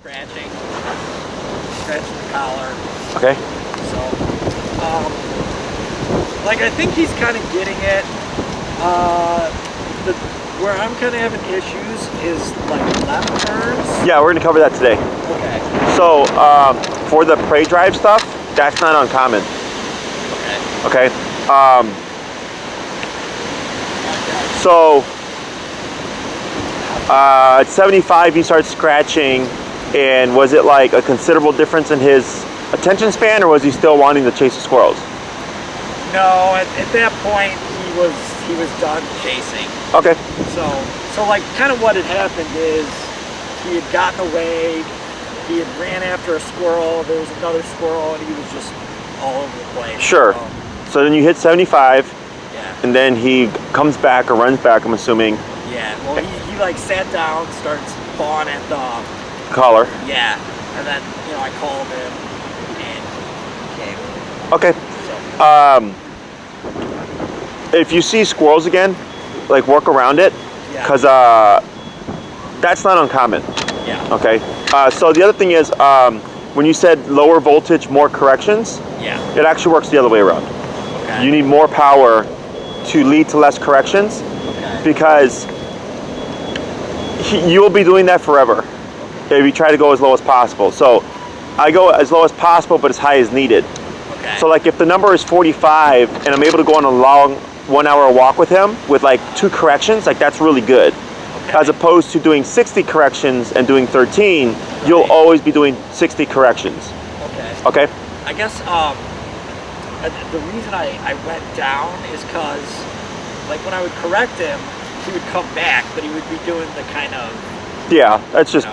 scratching the collar. Okay. So, like I think he's kind of getting it. Where I'm kind of having issues is like left turns. Yeah, we're gonna cover that today. Okay. So for the prey drive stuff, that's not uncommon. Okay. Okay. So at 75 he starts scratching, and was it like a considerable difference in his attention span, or was he still wanting to chase the squirrels? No, at that point he was done chasing. Okay. So like kind of what had happened is he had gotten away, he had ran after a squirrel, there was another squirrel, and he was just all over the place. Sure. So then you hit 75. Yeah. And then he comes back or runs back, I'm assuming. Yeah, well he like sat down, starts pawing at the Collar. Yeah, and then I called him and he came. Okay. So. If you see squirrels again, like work around it, because that's not uncommon. Yeah. Okay. So the other thing is, when you said lower voltage, more corrections, yeah, it actually works the other way around. Okay. You need more power to lead to less corrections, because you will be doing that forever if you try to go as low as possible. So I go as low as possible, but as high as needed. Okay. So like if the number is 45 and I'm able to go on a long 1 hour walk with him with like 2 corrections, like that's really good. Okay. As opposed to doing 60 corrections and doing 13, you'll always be doing 60 corrections. Okay. Okay? I guess the reason I went down is because like when I would correct him, he would come back, but he would be doing the kind of... Yeah, that's just,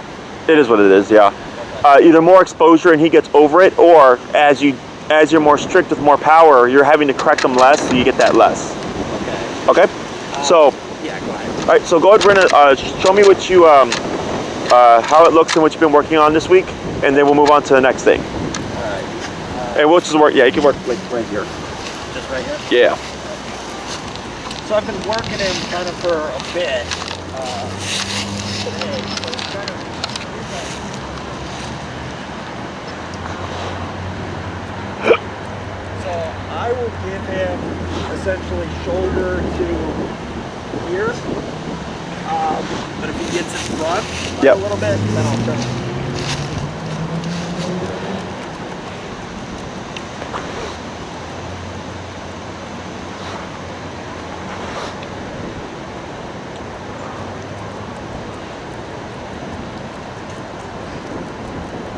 it is what it is, yeah. Okay. Either more exposure and he gets over it, or as you're more strict with more power, you're having to correct them less, so you get that less. Okay. Okay? So, yeah, go ahead. all right, so go ahead, Brenna, show me what you, how it looks and what you've been working on this week, and then we'll move on to the next thing. All right. And we'll just work, yeah, you can work like right here. Just right here? Yeah. So I've been working him kind of for a bit today. So it's kind of... So I will give him essentially shoulder to here. But if he gets in front a little bit, then I'll turn.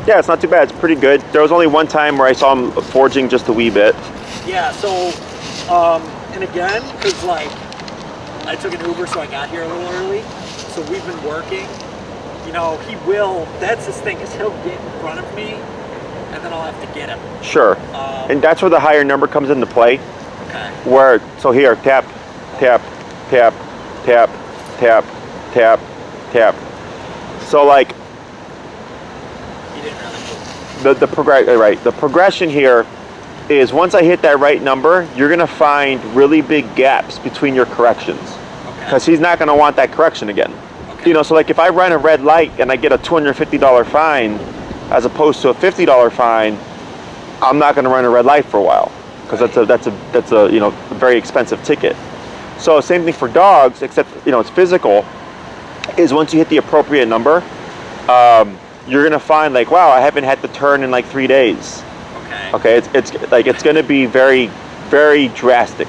Yeah, it's not too bad. It's pretty good. There was only one time where I saw him forging just a wee bit. Yeah, so, and again, because like, I took an Uber, so I got here a little early. So we've been working. He will, that's his thing, is he'll get in front of me, and then I'll have to get him. Sure. And that's where the higher number comes into play. Okay. Where, so here, tap, tap, tap, tap, tap, tap, tap. So like, the progression here is once I hit that right number, you're gonna find really big gaps between your corrections, because he's not gonna want that correction again. Okay. So like if I run a red light and I get a $250 fine as opposed to a $50 fine, I'm not gonna run a red light for a while, because that's a very expensive ticket. So same thing for dogs, except it's physical. Is once you hit the appropriate number, you're gonna find like, wow, I haven't had to turn in like 3 days. Okay. It's gonna be very, very drastic.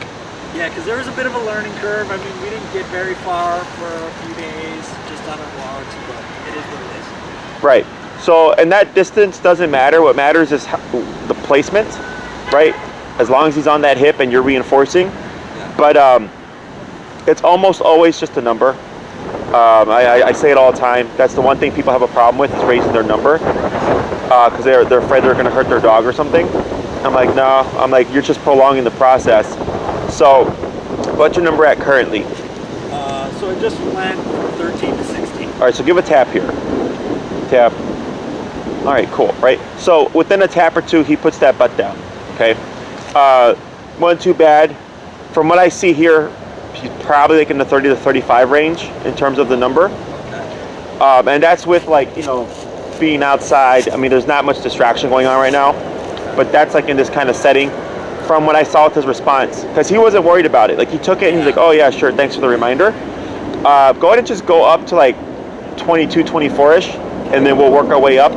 Yeah, because there was a bit of a learning curve. I mean, we didn't get very far for a few days just on our walks, but it is what it is. Right. So, and that distance doesn't matter. What matters is the placement, right? As long as he's on that hip and you're reinforcing. Yeah. But it's almost always just a number. I say it all the time. That's the one thing people have a problem with, is raising their number, because they're afraid they're going to hurt their dog or something. I'm like, no. I'm like, you're just prolonging the process. So, what's your number at currently? So it just went from 13 to 16. All right, so give a tap here. Tap. All right, cool. Right. So within a tap or two, he puts that butt down. Okay. Wasn't too bad. From what I see here, he's probably like in the 30 to 35 range in terms of the number. And that's with, like, being outside. I mean, there's not much distraction going on right now, but that's like in this kind of setting from what I saw with his response, because he wasn't worried about it. Like he took it and he's like, oh yeah, sure, thanks for the reminder. Go ahead and just go up to like 22, 24-ish, and then we'll work our way up.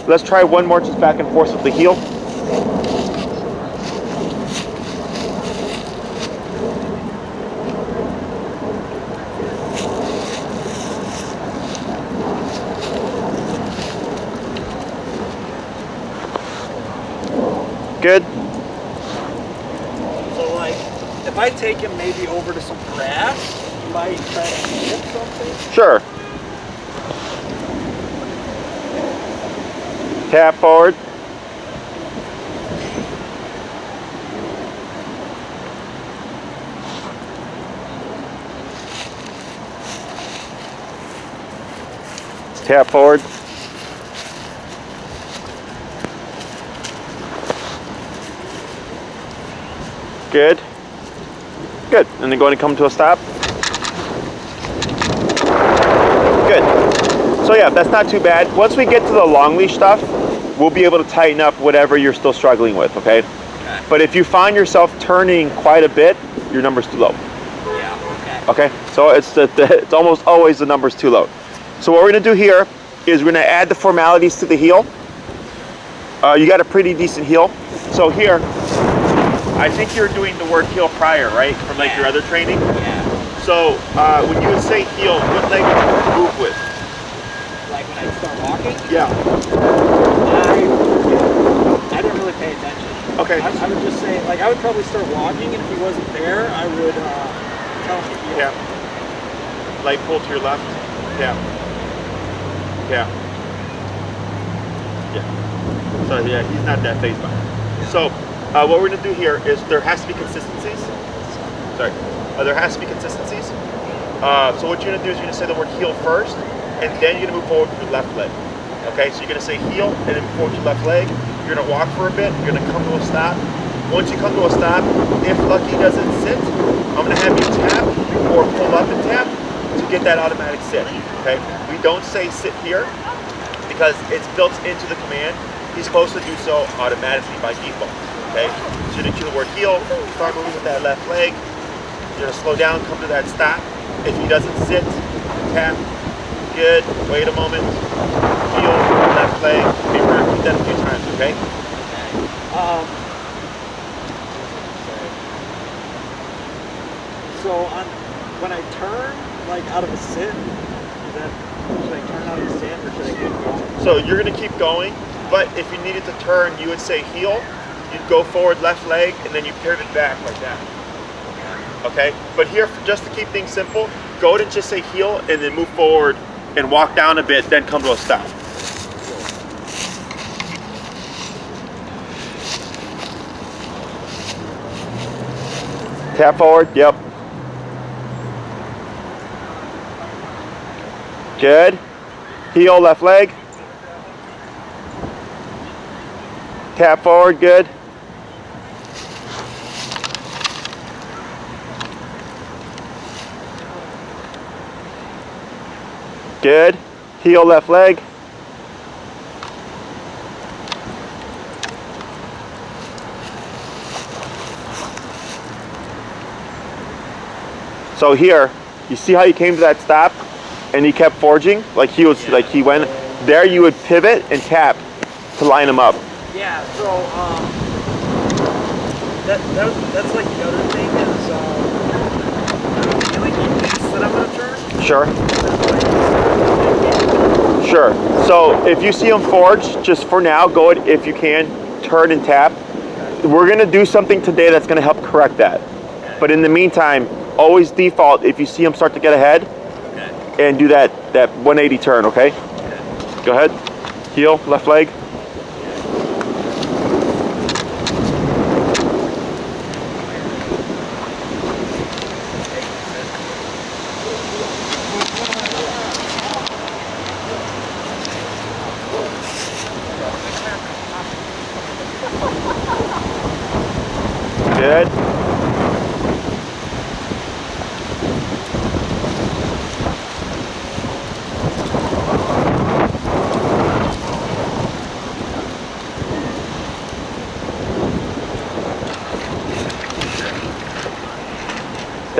Let's try one more just back and forth with the heel. Good. So like, if I take him maybe over to some grass, he might try to hit something. Sure. Tap forward. Tap forward. Good. Good. And then go ahead and come to a stop. Good. So yeah, that's not too bad. Once we get to the long leash stuff, we'll be able to tighten up whatever you're still struggling with, okay? But if you find yourself turning quite a bit, your number's too low. Yeah, okay. Okay? So it's almost always the number's too low. So what we're gonna do here is we're gonna add the formalities to the heel. You got a pretty decent heel. So here, I think you're doing the word heel prior, right? From like your other training? Yeah. So when you would say heel, what leg would you move with? Like when I start walking? Yeah. I didn't really pay attention. Okay. I would just say, like I would probably start walking, and if he wasn't there, I would tell him to heel. Yeah. Leg pull to your left. Yeah. Yeah. Yeah. So yeah, he's not that phased by it. So what we're gonna do here is there has to be consistencies. Sorry. There has to be consistencies. So what you're gonna do is you're gonna say the word heel first, and then you're gonna move forward with your left leg. Okay, so you're gonna say heel and then move forward with your left leg. You're gonna walk for a bit, you're gonna come to a stop. Once you come to a stop, if Lucky doesn't sit, I'm gonna have you tap or pull up and tap to get that automatic sit. Okay, we don't say sit here because it's built into the command. He's supposed to do so automatically by default. Okay, so you do the word heel, start moving with that left leg. You're gonna slow down, come to that stop. If he doesn't sit, tap. Good. Wait a moment. Heel, left leg. Okay, we're gonna repeat that a few times. Okay. So when I turn, like out of a sit, should I turn out of a sit or should I keep going? So you're gonna keep going, but if you needed to turn, you would say heel. You'd go forward, left leg, and then you pivot back like that. Okay. But here, just to keep things simple, go ahead and just say heel, and then move forward and walk down a bit, then come to a stop. Tap forward, yep. Good. Heel, left leg. Tap forward, good. Good. Heel, left leg. So here, you see how he came to that stop and he kept forging? Like he was, like he went there, you would pivot and tap to line him up. Yeah, so that's like the other thing is I feel like he thinks that I'm gonna turn. Sure. Sure. So if you see him forge, just for now, go ahead, if you can, turn and tap. We're gonna do something today that's gonna help correct that. But in the meantime, always default if you see him start to get ahead and do that 180 turn, okay? Go ahead. Heel, left leg. Good.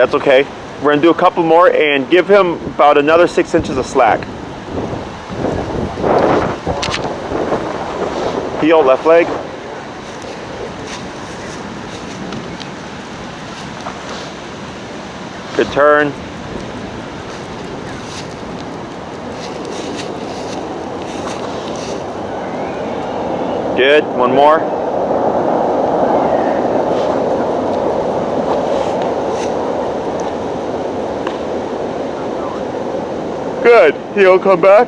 That's okay. We're gonna do a couple more and give him about another 6 inches of slack. Heel, left leg. Good turn. Good, one more. Good, heel, come back.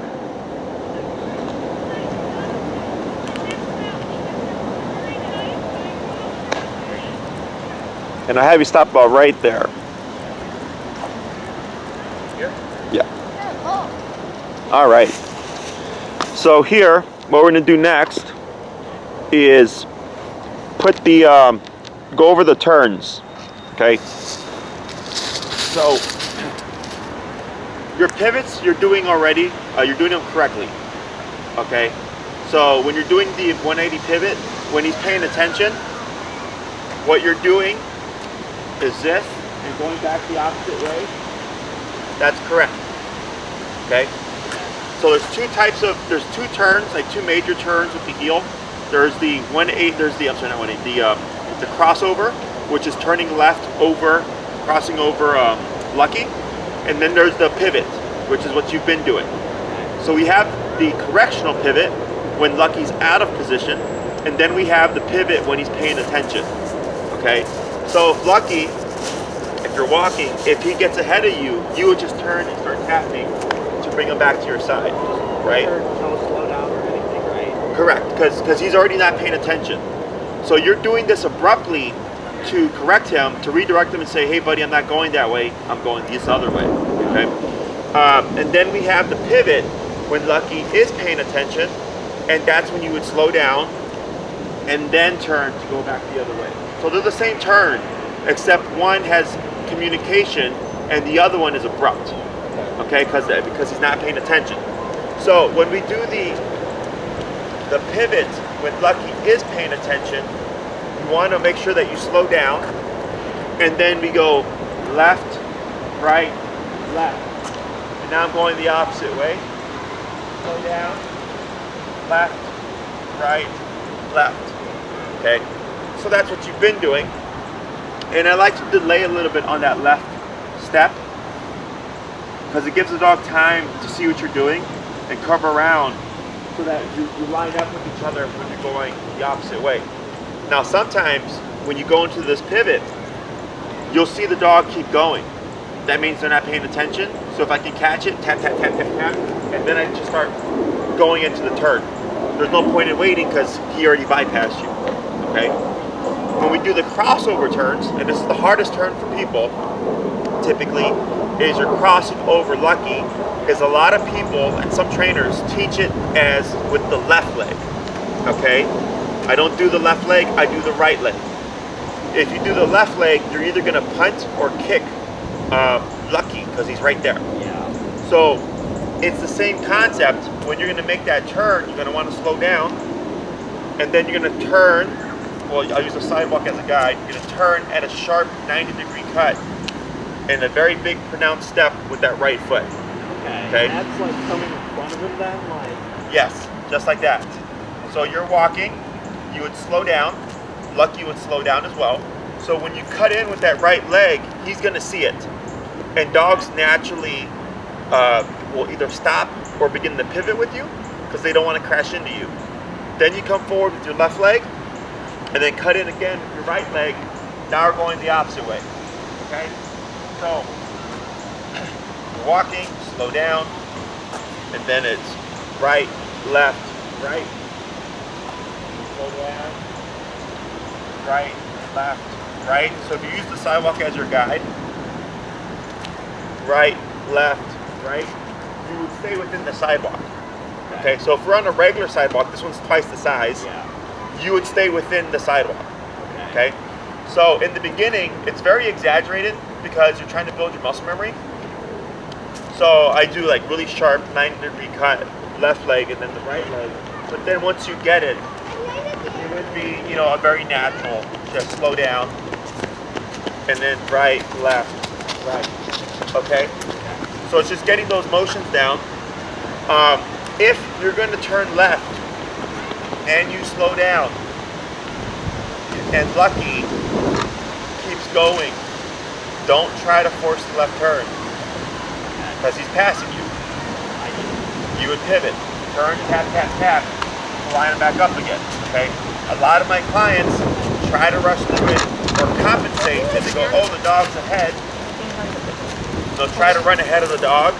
And I have you stop about right there. Here? Yeah. All right. So here, what we're gonna do next is put the, go over the turns, okay? So, your pivots you're doing already, you're doing them correctly, okay? So when you're doing the 180 pivot, when he's paying attention, what you're doing is this, and going back the opposite way. That's correct, okay? So there's two turns, like two major turns with the heel. There's the 180, there's the, I'm sorry, not 180, the crossover, which is turning left over, crossing over Lucky. And then there's the pivot, which is what you've been doing. So we have the correctional pivot when Lucky's out of position, and then we have the pivot when he's paying attention, okay? So if Lucky, if you're walking, if he gets ahead of you, you would just turn and start tapping to bring him back to your side, right? No slow down or anything, right? Correct, because he's already not paying attention. So you're doing this abruptly to correct him, to redirect him and say, hey buddy, I'm not going that way, I'm going this other way, okay? And then we have the pivot when Lucky is paying attention, and that's when you would slow down and then turn to go back the other way. So they're the same turn, except one has communication and the other one is abrupt, okay? Because he's not paying attention. So when we do the pivot when Lucky is paying attention, you want to make sure that you slow down, and then we go left, right, left. And now I'm going the opposite way. Slow down, left, right, left. Okay, so that's what you've been doing. And I like to delay a little bit on that left step, because it gives the dog time to see what you're doing and cover around so that you line up with each other when you're going the opposite way. Now sometimes when you go into this pivot, you'll see the dog keep going. That means they're not paying attention. So if I can catch it, tap, tap, tap, tap, tap, and then I just start going into the turn. There's no point in waiting because he already bypassed you, okay? When we do the crossover turns, and this is the hardest turn for people, typically, is you're crossing over Lucky, because a lot of people and some trainers teach it as with the left leg, okay? I don't do the left leg, I do the right leg. If you do the left leg, you're either gonna punt or kick Lucky, because he's right there. Yeah. So it's the same concept. When you're gonna make that turn, you're gonna wanna slow down, and then you're gonna turn, well, I'll use the sidewalk as a guide, you're gonna turn at a sharp 90-degree cut, and a very big pronounced step with that right foot. Okay. And that's like coming in front of him then, like? Yes, just like that. So you're walking, you would slow down, Lucky would slow down as well. So when you cut in with that right leg, he's gonna see it. And dogs naturally will either stop or begin to pivot with you because they don't want to crash into you. Then you come forward with your left leg and then cut in again with your right leg. Now we're going the opposite way, okay? So you're walking, slow down, and then it's right, left, right. Slow down, right, left, right. So if you use the sidewalk as your guide, right, left, right, you would stay within the sidewalk. Okay, so if we're on a regular sidewalk, this one's twice the size, you would stay within the sidewalk. Okay, so in the beginning, it's very exaggerated because you're trying to build your muscle memory. So I do like really sharp 90-degree cut, left leg and then the right leg. But then once you get it, it would be, a very natural, just slow down and then right, left, Right. Okay? So it's just getting those motions down. If you're going to turn left and you slow down and Lucky keeps going, don't try to force the left turn because he's passing you. You would pivot, turn, tap, tap, tap, line him back up again. Okay? A lot of my clients try to rush through it or compensate and they go, oh, the dog's ahead. They'll try to run ahead of the dog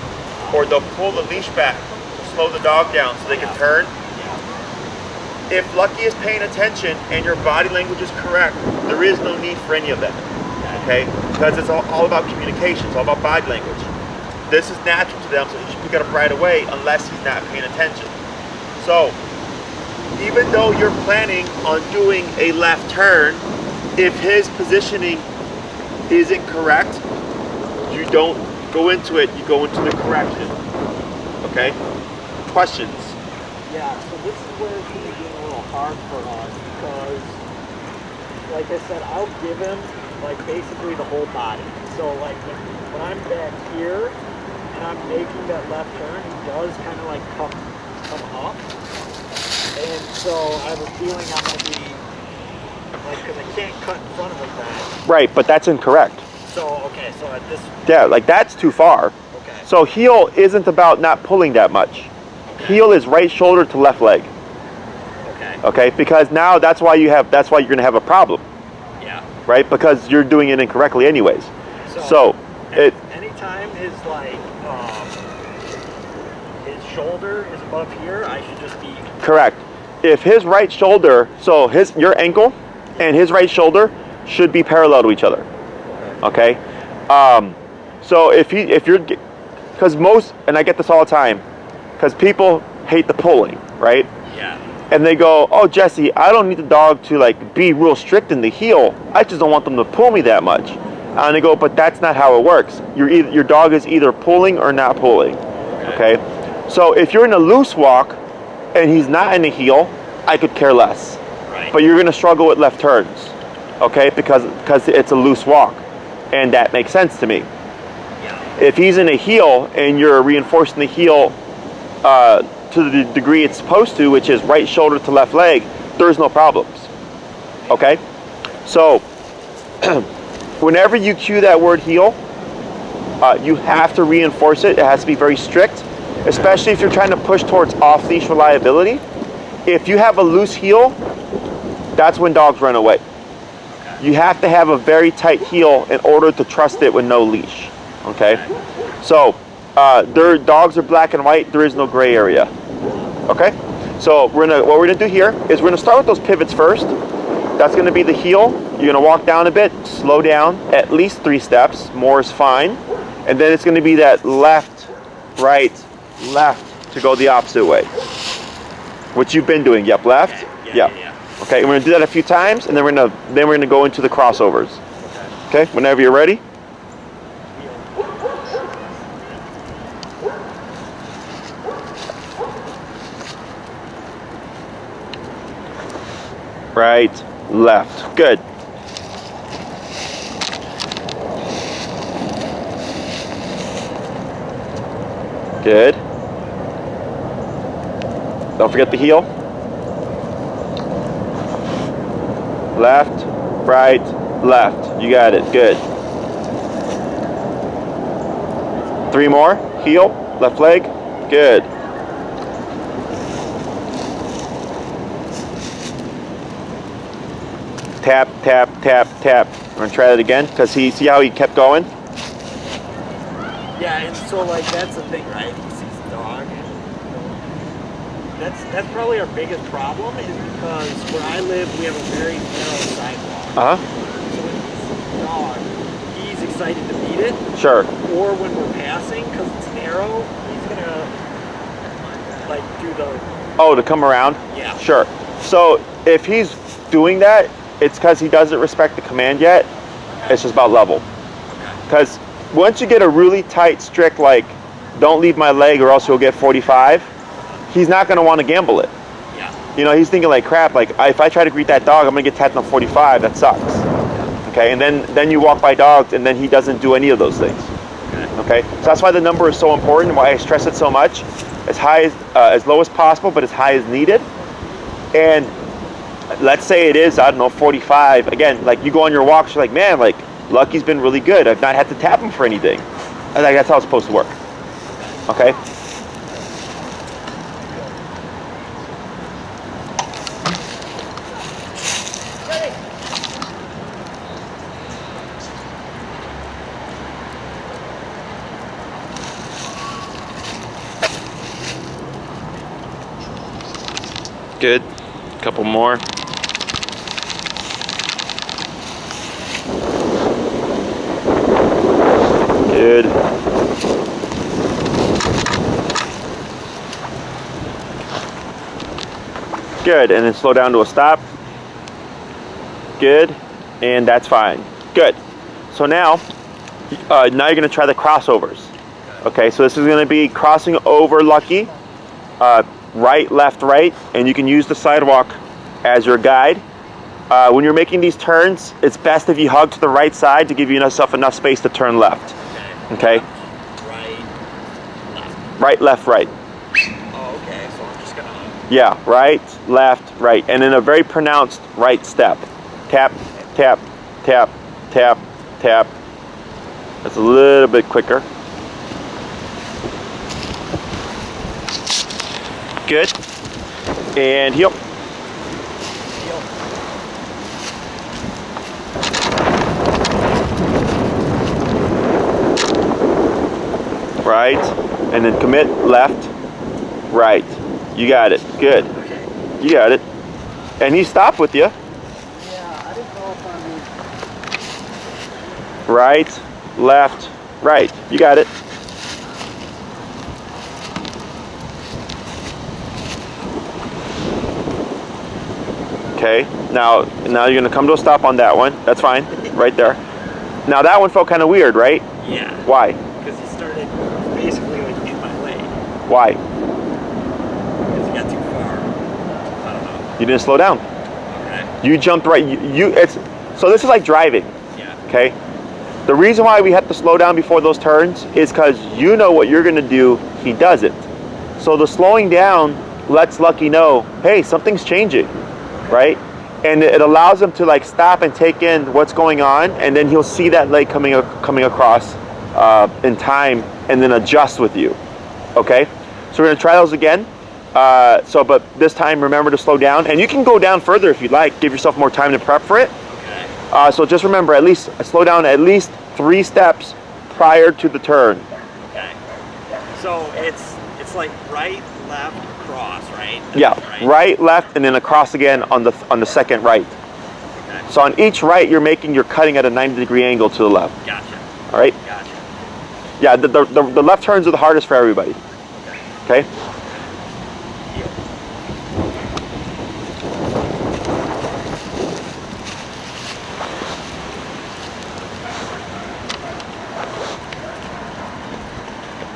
or they'll pull the leash back, slow the dog down so they can turn. If Lucky is paying attention and your body language is correct, there is no need for any of that, okay? Because it's all about communication, it's all about body language. This is natural to them, so he should pick it up right away unless he's not paying attention. So, even though you're planning on doing a left turn, if his positioning isn't correct, you don't go into it, you go into the correction, okay? Questions? Yeah, so this is where it's going to get a little hard for us because, like I said, I'll give him like basically the whole body. So like when I'm back here and I'm making that left turn, he does kind of like come up. And so I have a feeling I'm going to be like, because I can't cut in front of him back. Right, but that's incorrect. So, okay, so at this... Yeah, like that's too far. Okay. So heel isn't about not pulling that much. Heel is right shoulder to left leg. Okay. Okay, because now that's why you're going to have a problem. Yeah. Right? Because you're doing it incorrectly anyways. So anytime his like his shoulder is above here, I should just be correct. If his right shoulder, so your ankle and his right shoulder should be parallel to each other. Okay? So if you're, because most, and I get this all the time, because people hate the pulling, right? Yeah. And they go, oh, Jesse, I don't need the dog to like be real strict in the heel. I just don't want them to pull me that much. And they go, but that's not how it works. Your dog is either pulling or not pulling. Okay? So if you're in a loose walk and he's not in the heel, I could care less. Right. But you're going to struggle with left turns. Okay? Because it's a loose walk. And that makes sense to me. Yeah. If he's in a heel and you're reinforcing the heel to the degree it's supposed to, which is right shoulder to left leg, there's no problems. Okay? So, whenever you cue that word heel, you have to reinforce it. It has to be very strict, especially if you're trying to push towards off-leash reliability. If you have a loose heel, that's when dogs run away. You have to have a very tight heel in order to trust it with no leash. Okay? So, their dogs are black and white. There is no gray area. Okay? So what we're gonna do here is we're gonna start with those pivots first. That's gonna be the heel. You're gonna walk down a bit, slow down, at least 3 steps. More is fine. And then it's gonna be that left, right, left to go the opposite way. What you've been doing. Yep, left. Okay. Yeah. Okay, and we're gonna do that a few times, and then we're gonna go into the crossovers. Okay, whenever you're ready. Right, left. Good. Good. Don't forget the heel. Left, right, left. You got it. Good. 3 more. Heel, left leg. Good. Tap, tap, tap, tap. We're gonna try that again because see how he kept going? Yeah, and so like that's the thing, right? He sees the dog. That's probably our biggest problem is because where I live we have a very narrow sidewalk. So when he sees the dog, he's excited to beat it. Sure. Or when we're passing, because it's narrow, he's gonna like do the. Oh, to come around? Yeah. Sure. So if he's doing that, it's because he doesn't respect the command yet. It's just about level. Because once you get a really tight, strict, like, don't leave my leg or else you'll get 45, he's not going to want to gamble it. Yeah. You know, he's thinking like, crap, like, if I try to greet that dog, I'm going to get tapped on 45. That sucks. Okay, and then you walk by dogs, and then he doesn't do any of those things. Okay, so that's why the number is so important. Why I stress it so much, as low as possible, but as high as needed. And let's say it is, I don't know, 45. Again, like you go on your walks, you're like, man, like Lucky's been really good. I've not had to tap him for anything. I think that's how it's supposed to work. Okay. Good. Couple more. Good. Good, and then slow down to a stop. Good, and that's fine. Good. So now you're going to try the crossovers. Okay, so this is going to be crossing over Lucky, right, left, right, and you can use the sidewalk as your guide. When you're making these turns, it's best if you hug to the right side to give yourself enough space to turn left. Okay? Right, left, right. Oh, okay, so I'm just gonna... Yeah, right, left, right, and then a very pronounced right step. Tap, tap, tap, tap, tap. That's a little bit quicker. Good. And heel. Right. And then commit left, right. You got it. Good. Okay. You got it. And he stopped with you. Yeah, I didn't know if Right, left, right. You got it. Okay, now you're gonna come to a stop on that one. That's fine, right there. Now that one felt kind of weird, right? Yeah. Why? Because he started basically like in my lane. Why? Because he got too far. I don't know. You didn't slow down. Okay. You jumped right. So this is like driving. Yeah. Okay. The reason why we have to slow down before those turns is because you know what you're gonna do. He doesn't. So the slowing down lets Lucky know, hey, something's changing. Right? And it allows him to like stop and take in what's going on, and then he'll see that leg coming across in time, and then adjust with you. Okay? So we're gonna try those again. But this time remember to slow down, and you can go down further if you'd like. Give yourself more time to prep for it. Okay. So just remember, at least slow down at least 3 steps prior to the turn. Okay. So it's like right, left, cross, right? Yeah, right, left, and then across again on the second right. Okay. So on each right, you're cutting at a 90-degree angle to the left. Gotcha. All right. Gotcha. Yeah, the left turns are the hardest for everybody. Okay.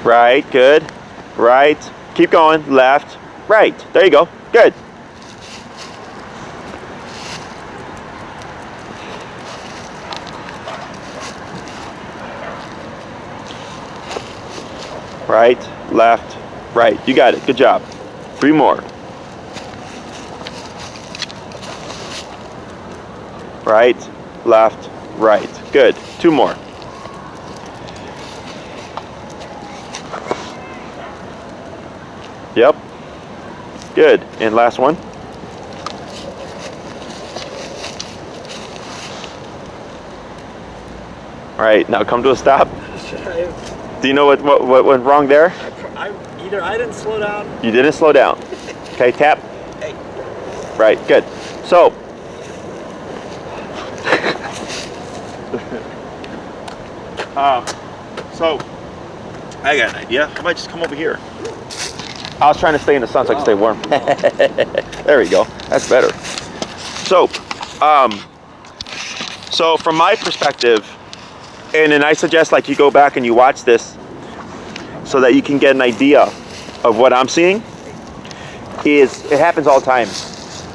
Right. Good. Right. Keep going. Left. Right. There you go. Good. Right, left, right. You got it. Good job. 3 more. Right, left, right. Good. 2 more. Yep. Good. And last one. All right. Now come to a stop. Do you know what went wrong there? Either I didn't slow down. You didn't slow down. Okay, tap. Hey. Right, good. So, I got an idea. How about I just come over here? I was trying to stay in the sun so I can stay warm. There we go. That's better. So from my perspective, and then I suggest like you go back and you watch this so that you can get an idea of what I'm seeing, is it happens all the time.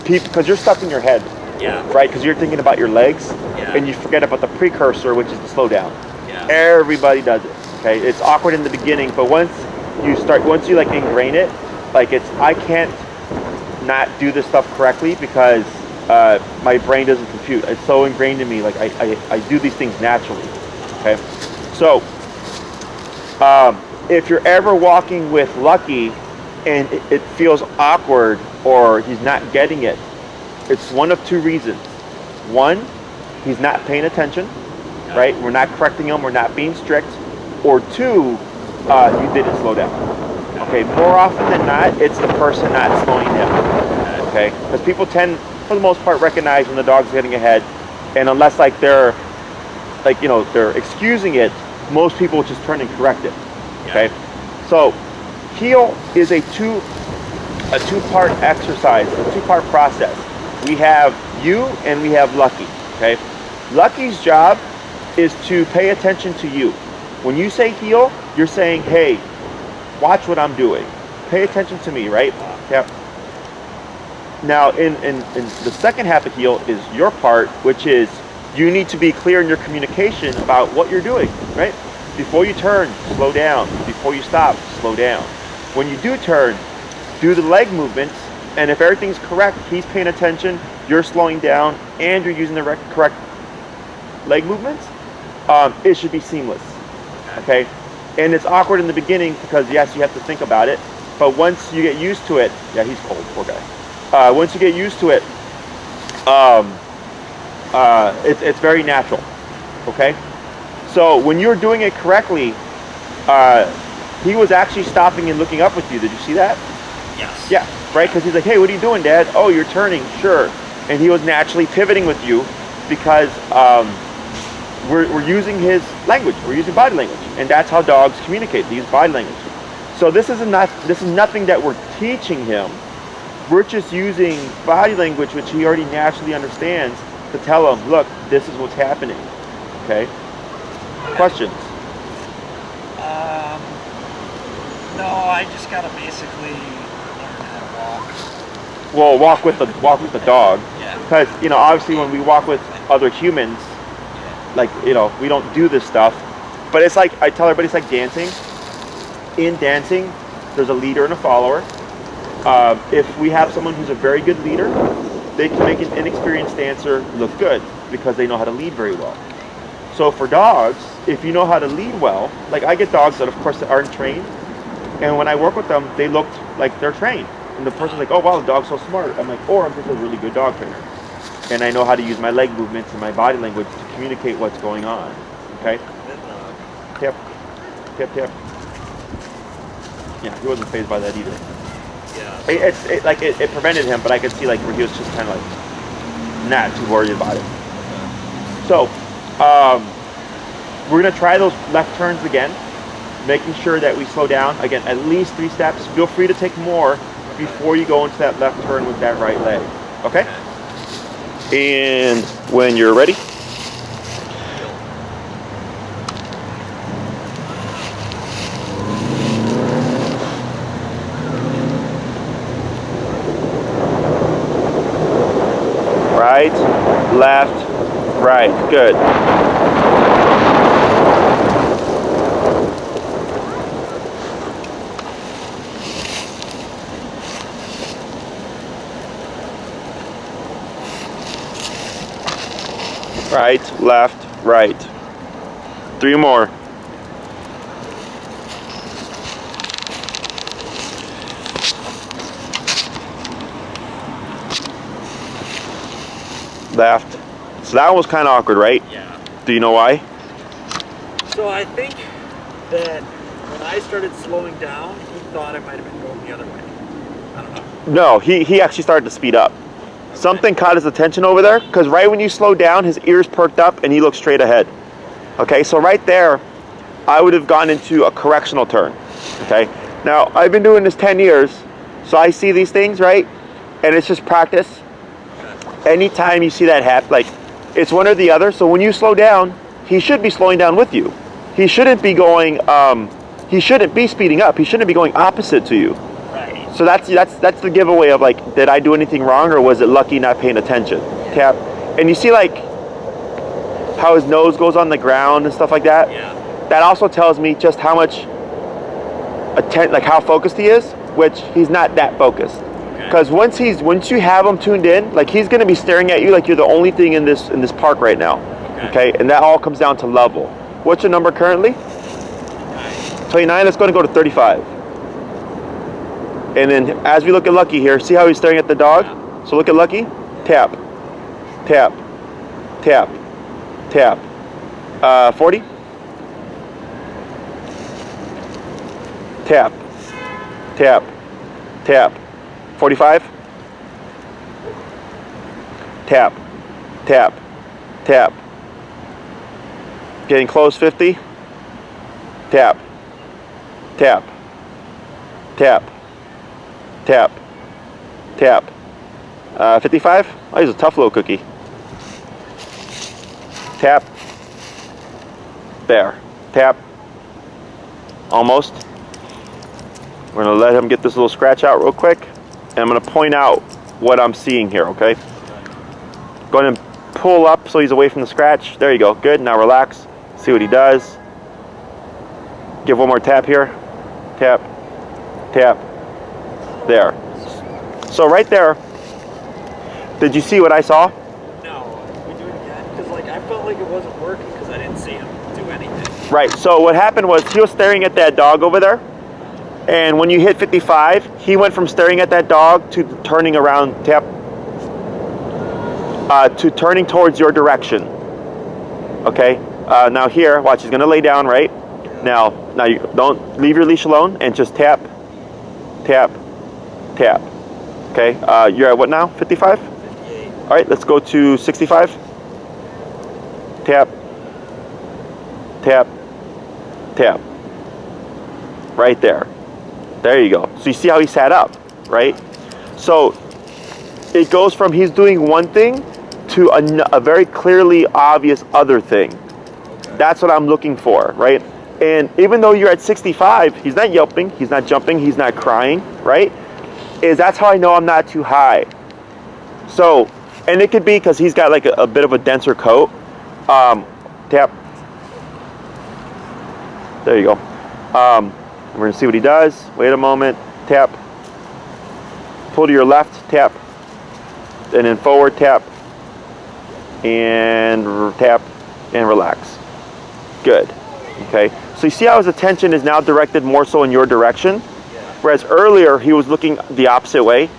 Because you're stuck in your head. Yeah. Right? Because you're thinking about your legs, Yeah. and you forget about the precursor, which is the slow down. Yeah. Everybody does it. Okay, it's awkward in the beginning, but once you like ingrain it, like I can't not do this stuff correctly because my brain doesn't compute. It's so ingrained in me. Like I do these things naturally. Okay, so if you're ever walking with Lucky and it feels awkward or he's not getting it, it's one of two reasons. One, he's not paying attention, right? We're not correcting him. We're not being strict. Or two, you didn't slow down. Okay, more often than not, it's the person not slowing down. Okay, because people tend, for the most part, recognize when the dog's getting ahead, and unless like they're excusing it, most people will just turn and correct it. Okay, so heel is a two-part exercise, a two-part process. We have you and we have Lucky. Okay, Lucky's job is to pay attention to you. When you say heel, you're saying, hey, watch what I'm doing. Pay attention to me, right? Yeah. Now, in the second half of heel is your part, which is you need to be clear in your communication about what you're doing, right? Before you turn, slow down. Before you stop, slow down. When you do turn, do the leg movements, and if everything's correct, he's paying attention, you're slowing down, and you're using the correct leg movements, it should be seamless. Okay, and it's awkward in the beginning because yes, you have to think about it, but once you get used to it, yeah, he's cold, poor guy. Once you get used to it, it's very natural. Okay, so when you're doing it correctly, he was actually stopping and looking up with you. Did you see that? Yes. Yeah, right. Because he's like, hey, what are you doing, Dad? Oh, you're turning, sure. And he was naturally pivoting with you because we're using his language, we're using body language, and that's how dogs communicate. They use body language. So this is nothing that we're teaching him. We're just using body language, which he already naturally understands, to tell him, look, this is what's happening. Okay. Questions? No, I just gotta basically learn how to walk. Well, walk with the dog. Yeah. Because obviously when we walk with other humans, like, we don't do this stuff, but it's like, I tell everybody, it's like dancing. In dancing, there's a leader and a follower. If we have someone who's a very good leader, they can make an inexperienced dancer look good because they know how to lead very well. So for dogs, if you know how to lead well, like I get dogs that of course aren't trained, and when I work with them, they look like they're trained. And the person's like, oh wow, the dog's so smart. I'm like, or I'm just a really good dog trainer. And I know how to use my leg movements and my body language to communicate what's going on. Okay? Tip. Tip, tip. Yeah, he wasn't fazed by that either. Yeah. It prevented him, but I could see like where he was just kind of like not too worried about it. So, we're gonna try those left turns again, making sure that we slow down. Again, at least 3 steps. Feel free to take more before you go into that left turn with that right leg. Okay? And when you're ready. Right, left, right. Good. Right, left, right. 3 more. Left. So that one was kind of awkward, right? Yeah. Do you know why? So I think that when I started slowing down, he thought I might have been going the other way. I don't know. No, he actually started to speed up. Okay. Something caught his attention over there, because right when you slowed down, his ears perked up and he looked straight ahead. Okay, so right there, I would have gone into a correctional turn. Okay, now I've been doing this 10 years, so I see these things, right? And it's just practice. Anytime you see that happen, like, it's one or the other. So when you slow down, he should be slowing down with you. He shouldn't be going, he shouldn't be speeding up. He shouldn't be going opposite to you. Right. So that's the giveaway of like, did I do anything wrong or was it Lucky not paying attention? Yeah. tap. And you see like how his nose goes on the ground and stuff like that? Yeah. That also tells me just how much like how focused he is, which he's not that focused. Because once you have him tuned in, like he's gonna be staring at you like you're the only thing in this park right now. Okay? And that all comes down to level. What's your number currently? 29. Let's go to 35. And then as we look at Lucky here, see how he's staring at the dog? Yeah. So look at Lucky. Tap. Tap. Tap. Tap. 40. Tap. Tap. Tap. 45. Tap. Tap. Tap. Getting close. 50. Tap. Tap. Tap. Tap. Tap. 55. Oh, he's a tough little cookie. Tap. There. Tap. Almost. We're going to let him get this little scratch out real quick. And I'm going to point out what I'm seeing here, okay? Go ahead and pull up so he's away from the scratch. There you go. Good. Now relax. See what he does. Give one more tap here. Tap. Tap. There. So right there, did you see what I saw? No. We do it again? Because like I felt like it wasn't working because I didn't see him do anything. Right. So what happened was he was staring at that dog over there. And when you hit 55, he went from staring at that dog to turning around, tap, to turning towards your direction. Okay. Now here, watch. He's gonna lay down, right? Now you don't leave your leash alone and just tap, tap, tap. Okay. You're at what now? 55. 58. All right. Let's go to 65. Tap, tap, tap. Right there. There you go. So you see how he sat up, right? So it goes from he's doing one thing to a very clearly obvious other thing. That's what I'm looking for, right? And even though you're at 65, he's not yelping, he's not jumping, he's not crying, right? That's how I know I'm not too high. So, and it could be because he's got like a bit of a denser coat. Tap. There you go. We're going to see what he does. Wait a moment. Tap. Pull to your left. Tap. And then forward. Tap. And tap. And relax. Good. Okay. So you see how his attention is now directed more so in your direction? Whereas earlier he was looking the opposite way.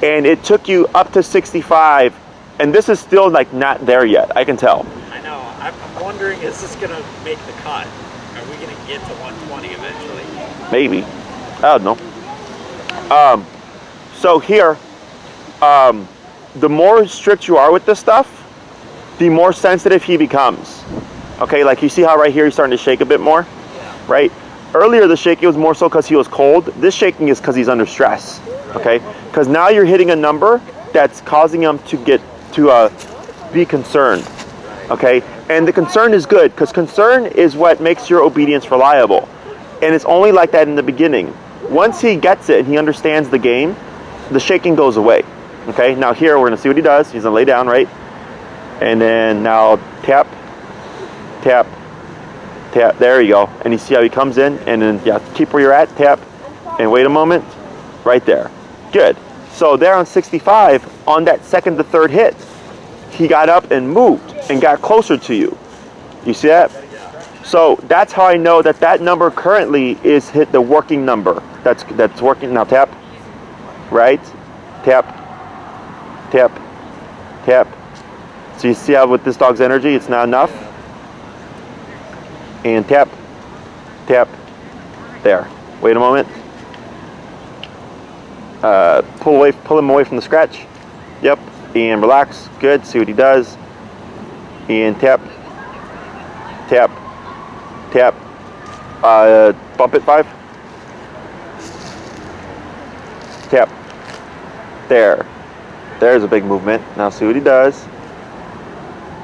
And it took you up to 65. And this is still like not there yet. I can tell. I know. I'm wondering, is this going to make the cut? Are we going to get to 120 eventually? Maybe. I don't know. So here, the more strict you are with this stuff, the more sensitive he becomes. Okay, like you see how right here he's starting to shake a bit more? Yeah. Right? Earlier the shaking was more so because he was cold. This shaking is because he's under stress. Okay? Because now you're hitting a number that's causing him to be concerned. Okay? And the concern is good, because concern is what makes your obedience reliable. And it's only like that in the beginning. Once he gets it and he understands the game, the shaking goes away. Okay, now here we're gonna see what he does. He's gonna lay down, right? And then now tap, tap, tap, there you go. And you see how he comes in, and then yeah, keep where you're at, tap, and wait a moment, right there. Good. So there on 65, on that second to third hit, he got up and moved and got closer to you. You see that? So that's how I know that that number currently is hit the working number. That's working. Now tap, right? Tap, tap, tap. So you see how with this dog's energy, it's not enough. And tap, tap, there. Wait a moment. Pull him away from the scratch. Yep. And relax. Good. See what he does. And tap, tap, tap. Bump it 5. Tap. There. There's a big movement. Now see what he does.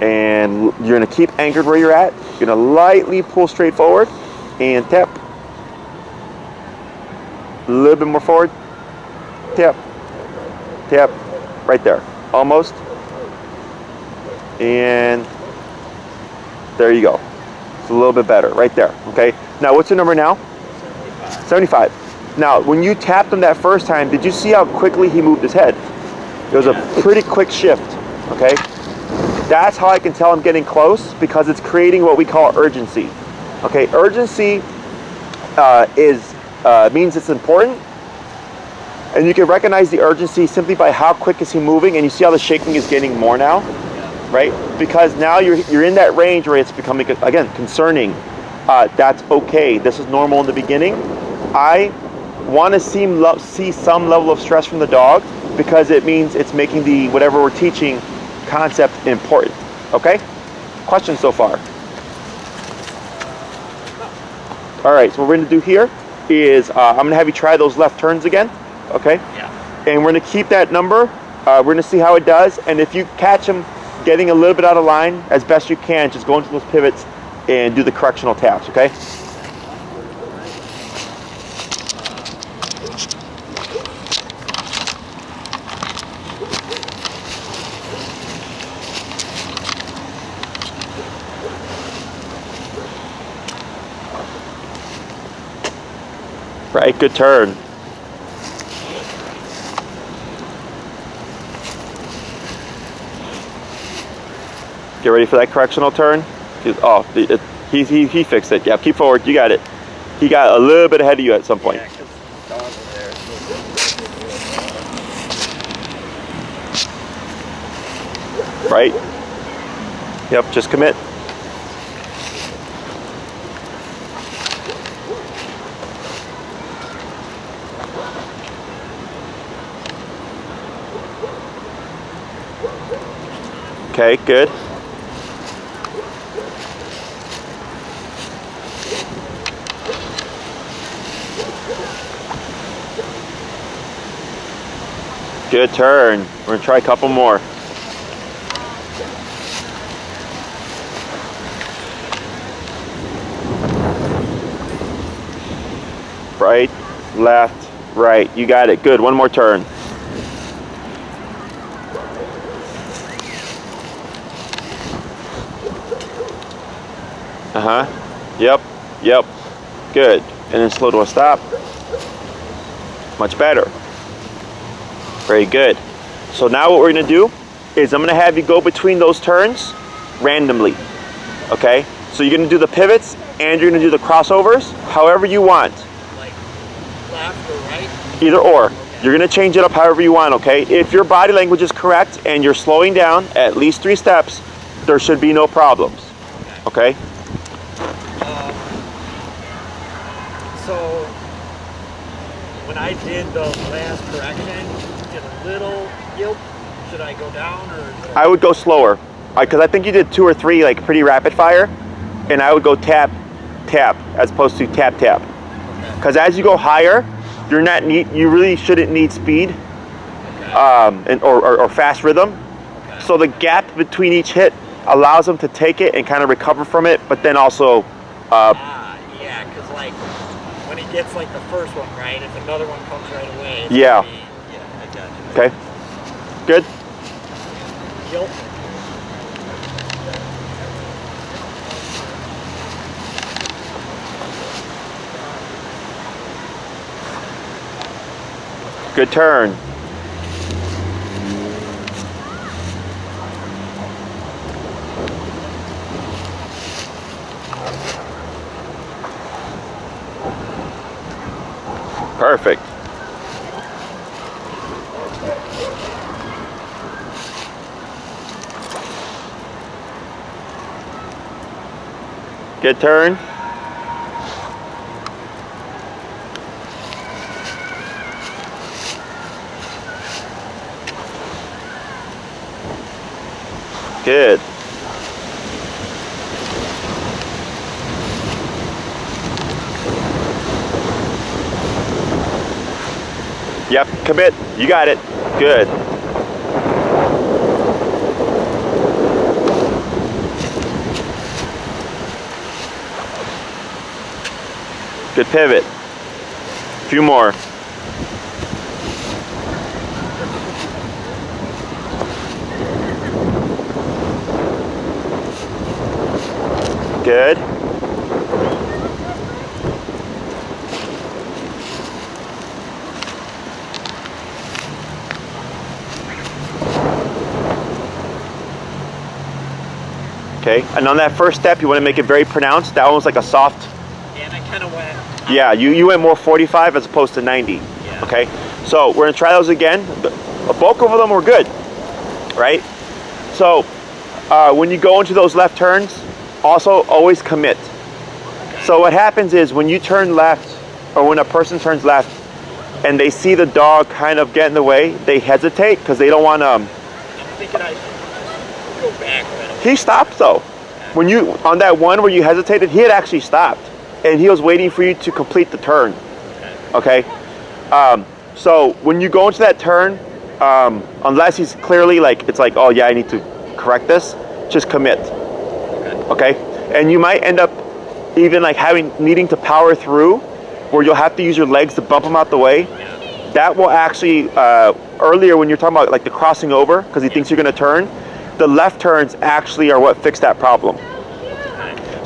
And you're going to keep anchored where you're at. You're going to lightly pull straight forward and tap. A little bit more forward. Tap. Tap. Right there. Almost. And there you go. It's a little bit better right there, okay? Now, what's your number now? 75. Now, when you tapped him that first time, did you see how quickly he moved his head? It was a pretty quick shift, okay? That's how I can tell I'm getting close, because it's creating what we call urgency. Okay, urgency means it's important, and you can recognize the urgency simply by how quick is he moving, and you see how the shaking is getting more now, right? Because now you're in that range where it's becoming, again, concerning. That's okay. This is normal in the beginning. I want to see some level of stress from the dog, because it means it's making the whatever we're teaching concept important. Okay? Questions so far? All right, so what we're going to do here is I'm going to have you try those left turns again. Okay? Yeah. And we're going to keep that number. We're going to see how it does. And if you catch him getting a little bit out of line, as best you can, just go into those pivots and do the correctional taps. Okay? Right, good turn. Get ready for that correctional turn. Oh, he fixed it. Yeah, keep forward. You got it. He got a little bit ahead of you at some point. Yeah, 'cause the dogs are there. Right? Yep, just commit. Okay, good. Good turn. We're gonna try a couple more. Right, left, right. You got it. Good. One more turn. Yep. Yep. Good. And then slow to a stop. Much better. Very good. So now what we're going to do is I'm going to have you go between those turns randomly. Okay? So you're going to do the pivots and you're going to do the crossovers however you want. Like left or right? Either or. Okay. You're going to change it up however you want, okay? If your body language is correct and you're slowing down at least 3 steps, there should be no problems. Okay? So when I did the last correction, did a little yelp. Should I go down or? I would go slower, because I think you did 2 or 3 like pretty rapid fire, and I would go tap, tap as opposed to tap, tap. Because as you go higher, you really shouldn't need speed, or fast rhythm. So the gap between each hit allows them to take it and kind of recover from it, but then also. Yeah, because like when he gets like the first one right, if another one comes right away. Yeah. I got you. Okay. Good. Yelp. Good turn. Perfect. Good turn. Good. Yep, commit. You got it. Good. Good pivot. A few more. Good. Okay, and on that first step, you want to make it very pronounced. That one was like a soft. And I kind of went. Yeah, you went more 45 as opposed to 90. Yeah. Okay, so we're gonna try those again. A bulk of them were good, right? So when you go into those left turns, also always commit. So what happens is when you turn left, or when a person turns left, and they see the dog kind of get in the way, they hesitate because they don't want to. I'm thinking I go back a little. He stopped though. When you on that one where you hesitated, he had actually stopped, and he was waiting for you to complete the turn. Okay. So when you go into that turn, unless he's clearly like it's like, oh yeah, I need to correct this, just commit. Okay. And you might end up even like needing to power through, where you'll have to use your legs to bump him out the way. That will actually earlier when you're talking about like the crossing over because he thinks you're going to turn. The left turns actually are what fix that problem.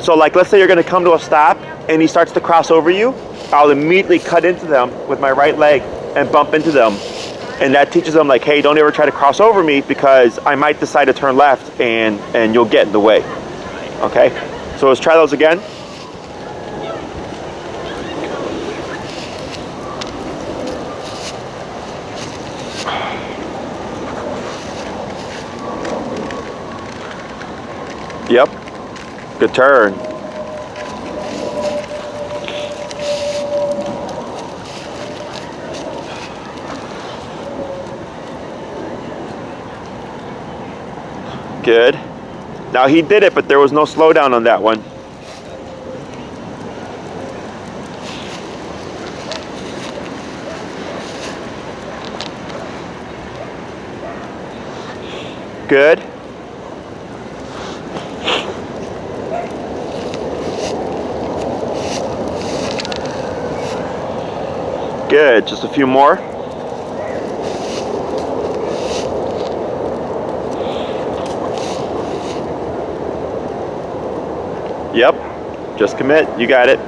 So like let's say you're going to come to a stop and he starts to cross over you, I'll immediately cut into them with my right leg and bump into them. And that teaches them like, hey, don't ever try to cross over me because I might decide to turn left and you'll get in the way. Okay, so let's try those again. Yep, good turn. Good. Now he did it, but there was no slowdown on that one. Good. Good, just a few more. Yep, just commit, you got it.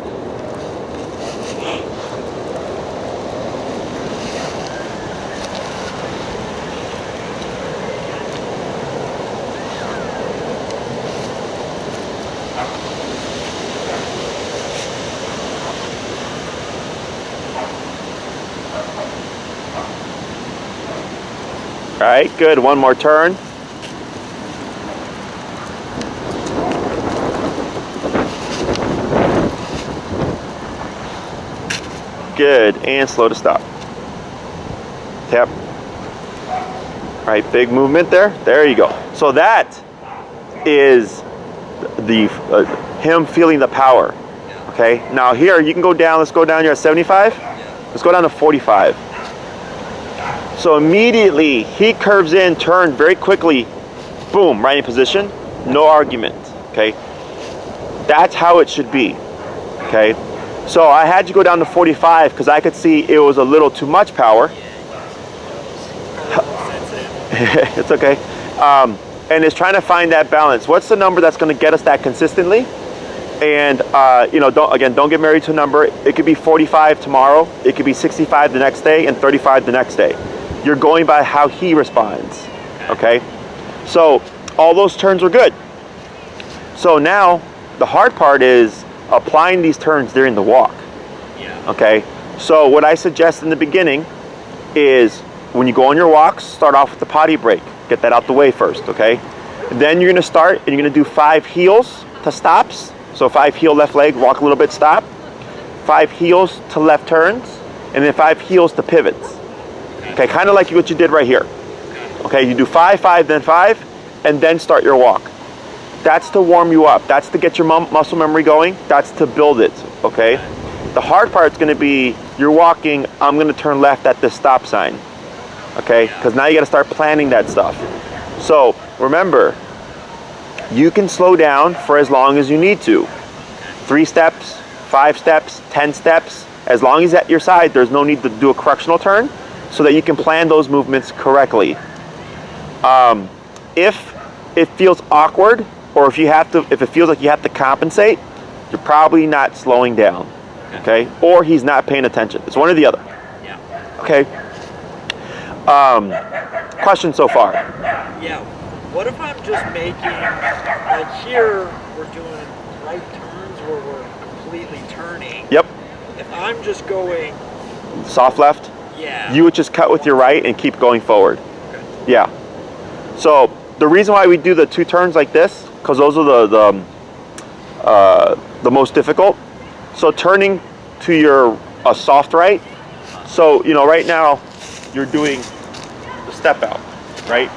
All right, good, one more turn. Good, and slow to stop. Tap. All right, big movement there. There you go. So that is the him feeling the power. Okay, now here you can go down. Let's go down here at 75. Let's go down to 45. So immediately he curves in, turn very quickly, boom, right in position, no argument. Okay, that's how it should be. Okay, so I had you go down to 45 because I could see it was a little too much power. It's okay. And it's trying to find that balance. What's the number that's going to get us that consistently? And you know, don't get married to a number. It could be 45 tomorrow. It could be 65 the next day and 35 the next day. You're going by how he responds. Okay. So all those turns were good. So now the hard part is applying these turns during the walk. Okay. So what I suggest in the beginning is when you go on your walks, start off with the potty break. Get that out the way first. Okay. And then you're going to start and you're going to do 5 heels to stops. So 5 heel left leg, walk a little bit, stop. 5 heels to left turns, and then 5 heels to pivots. Okay, kind of like what you did right here. Okay, you do 5, 5, then 5, and then start your walk. That's to warm you up. That's to get your muscle memory going. That's to build it, okay? The hard part is going to be you're walking, I'm going to turn left at this stop sign, okay? Because now you got to start planning that stuff. So remember, you can slow down for as long as you need to. 3 steps, 5 steps, 10 steps. As long as at your side, there's no need to do a correctional turn so that you can plan those movements correctly. If it feels awkward or if it feels like you have to compensate, you're probably not slowing down, okay? Or he's not paying attention. It's one or the other. Yeah. Okay. Question so far? Yeah. What if I'm just making, like here, we're doing right turns where we're completely turning. Yep. If I'm just going, Soft left? yeah. You would just cut with your right and keep going forward. Okay. Yeah. So the reason why we do the 2 turns like this, because those are the most difficult. So turning to your soft right. So right now you're doing the step out, right?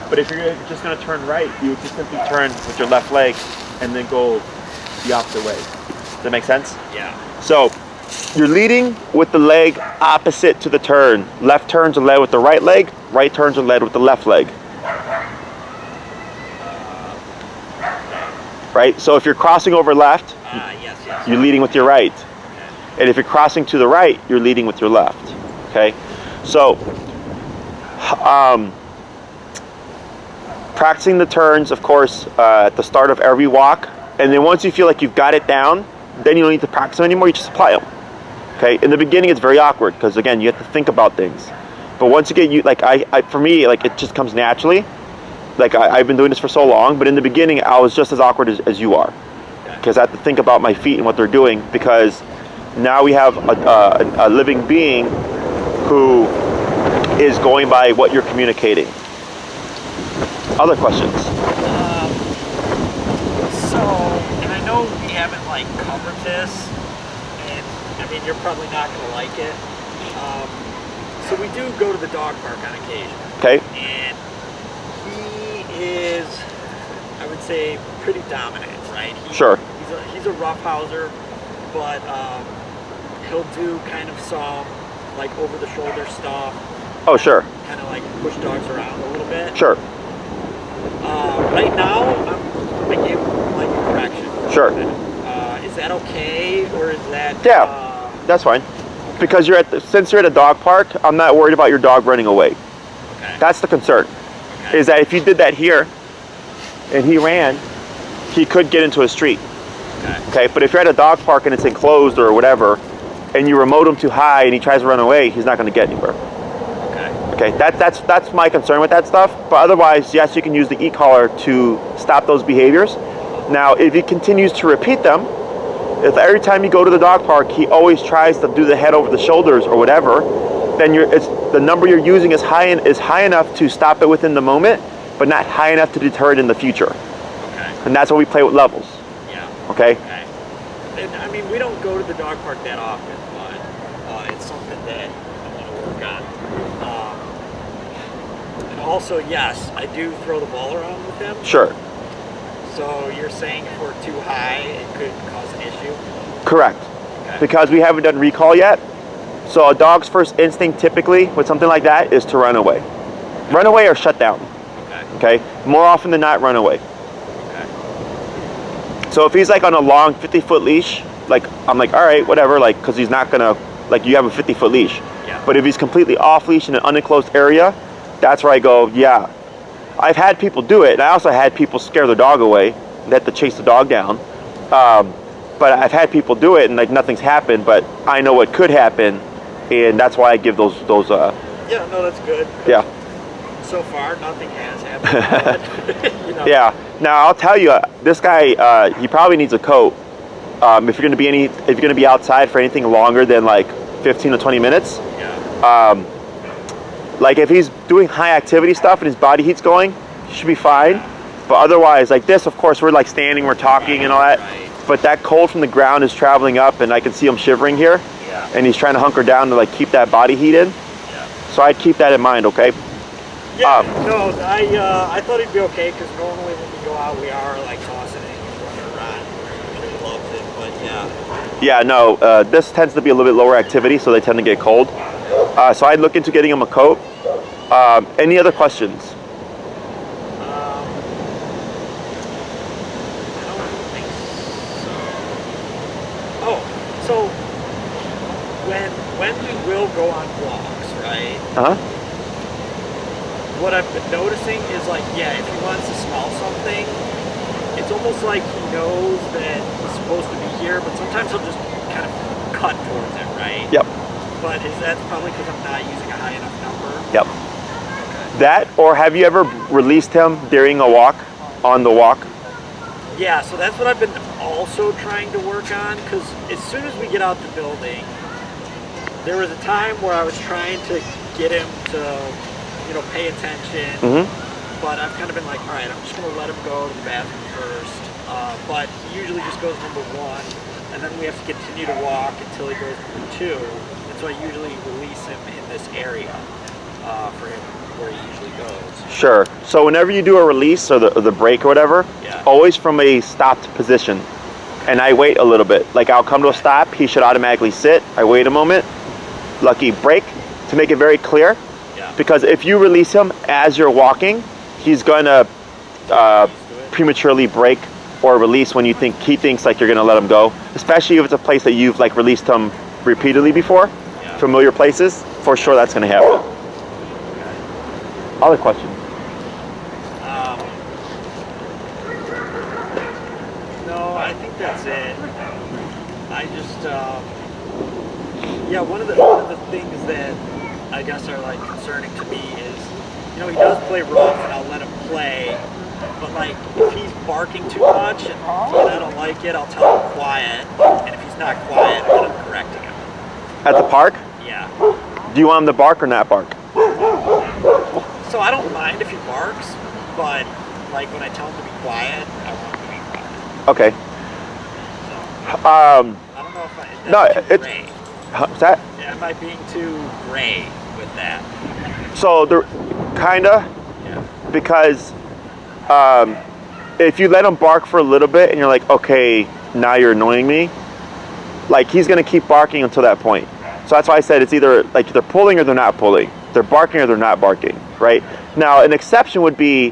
But if you're just going to turn right, you would just simply turn with your left leg and then go the opposite way. Does that make sense? Yeah. So you're leading with the leg opposite to the turn. Left turns are led with the right leg. Right turns are led with the left leg. Right? So if you're crossing over left, Yes. you're leading with your right. And if you're crossing to the right, you're leading with your left. Okay? So, practicing the turns, of course, at the start of every walk. And then once you feel like you've got it down, then you don't need to practice them anymore, you just apply them. Okay? In the beginning, it's very awkward because, again, you have to think about things. But once you get, for me, it just comes naturally. I've been doing this for so long, but in the beginning, I was just as awkward as you are. Because I have to think about my feet and what they're doing, because now we have a living being who is going by what you're communicating. Other questions? And I know we haven't covered this, and I mean you're probably not going to like it. So we do go to the dog park on occasion. Okay. And he is, I would say, pretty dominant, right? Sure. He's a roughhouser, but he'll do kind of some over the shoulder stuff. Oh, sure. Kind of push dogs around a little bit. Sure. Right now, I'm going to give a correction. Sure. Is that okay, or is that? Yeah, that's fine. Because since you're at a dog park, I'm not worried about your dog running away. Okay. That's the concern. Okay. Is that if you did that here, and he ran, he could get into a street. Okay. But if you're at a dog park and it's enclosed or whatever, and you remote him too high and he tries to run away, he's not going to get anywhere. Okay, that's my concern with that stuff. But otherwise, yes, you can use the e-collar to stop those behaviors. Now, if he continues to repeat them, if every time you go to the dog park, he always tries to do the head over the shoulders or whatever, then the number you're using is high enough to stop it within the moment, but not high enough to deter it in the future. Okay. And that's why we play with levels. Yeah. Okay. And I mean, we don't go to the dog park that often, but it's something that I want to work on. And also, yes, I do throw the ball around with him. Sure. So you're saying if we're too high, it could cause an issue? Correct. Okay. Because we haven't done recall yet. So a dog's first instinct typically with something like that is to run away. Run away or shut down. Okay. More often than not, run away. Okay. So if he's on a long 50-foot leash, I'm all right, whatever, because he's not gonna, you have a 50-foot leash. Yeah. But if he's completely off leash in an unenclosed area, that's where I go, yeah. I've had people do it, and I also had people scare their dog away. They had to chase the dog down. But I've had people do it, and nothing's happened, but I know what could happen, and that's why I give those. Yeah, no, that's good. Yeah. So far, nothing has happened. But, Yeah. Now I'll tell you, this guy, he probably needs a coat. If you're gonna be outside for anything longer than 15 to 20 minutes. Yeah. If he's doing high activity stuff and his body heat's going, he should be fine. But otherwise, this, of course, we're standing, we're talking and all that. Right. But that cold from the ground is traveling up, and I can see him shivering here. Yeah. And he's trying to hunker down to keep that body heat in. Yeah. So I'd keep that in mind, okay? Yeah. No, I thought he'd be okay because normally when we go out, we are tossing it, he's running around, and he loves it. But yeah. Yeah. No. This tends to be a little bit lower activity, so they tend to get cold. So I'd look into getting him a coat. Any other questions? I don't think so. Oh, so when we will go on walks, right? Uh-huh. What I've been noticing is if he wants to smell something, it's almost like he knows that he's supposed to be here, but sometimes he'll just kind of cut towards it, right? Yep. But that's probably because I'm not using a high enough number. Yep. That, or have you ever released him during a walk, on the walk? Yeah, so that's what I've been also trying to work on, because as soon as we get out the building, there was a time where I was trying to get him to, pay attention, but I've kind of been like, all right, I'm just going to let him go to the bathroom first, but he usually just goes number 1, and then we have to continue to walk until he goes number 2, and so I usually release him in this area for him where he usually goes. Sure. So whenever you do a release or the break or whatever, always from a stopped position. And I wait a little bit. Like I'll come to a stop, he should automatically sit. I wait a moment, lucky break, to make it very clear. Because if you release him as you're walking, he's going to prematurely break or release when he thinks like you're going to let him go. Especially if it's a place that you've like released him repeatedly before, familiar places, for sure that's going to happen. Other questions? No, I think that's it. I just, one of the things that I guess are like concerning to me is, he does play rough and I'll let him play, but like if he's barking too much and I don't like it, I'll tell him quiet, and if he's not quiet, I'm correcting him. At the park? Yeah. Do you want him to bark or not bark? So I don't mind if he barks, but like when I tell him to be quiet, I want him to be quiet. Okay. So, I don't know if gray. Is that? Yeah, am I being too gray with that? So kinda, because if you let him bark for a little bit and you're like, okay, now you're annoying me, like he's gonna keep barking until that point. So that's why I said it's either like they're pulling or they're not pulling. They're barking or they're not barking, right? Now, an exception would be,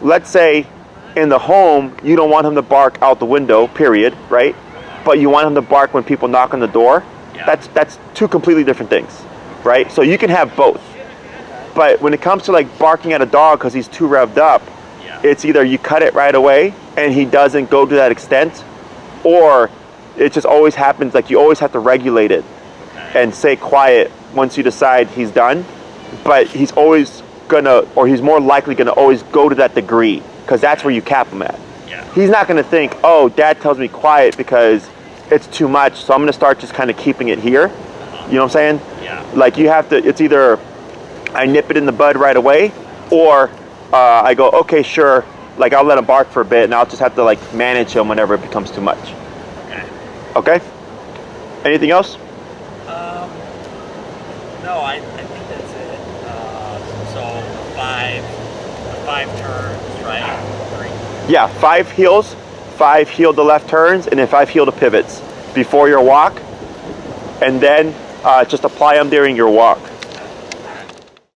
let's say in the home, you don't want him to bark out the window, period, right? But you want him to bark when people knock on the door. That's two completely different things, right? So you can have both. But when it comes to like barking at a dog because he's too revved up, it's either you cut it right away and he doesn't go to that extent, or it just always happens, like you always have to regulate it and say quiet once you decide he's done. But he's always gonna, or he's more likely gonna always go to that degree, because that's where you cap him at. He's not gonna think, oh, dad tells me quiet because it's too much, so I'm gonna start just kind of keeping it here. You know what I'm saying? Like you have to, it's either I nip it in the bud right away, or I go, okay, sure, like I'll let him bark for a bit and I'll just have to like manage him whenever it becomes too much. Okay? Anything else? No, I think that's it. So five turns, right? 3. Yeah, 5 heels, 5 heel to left turns, and then 5 heel to pivots before your walk, and then just apply them during your walk.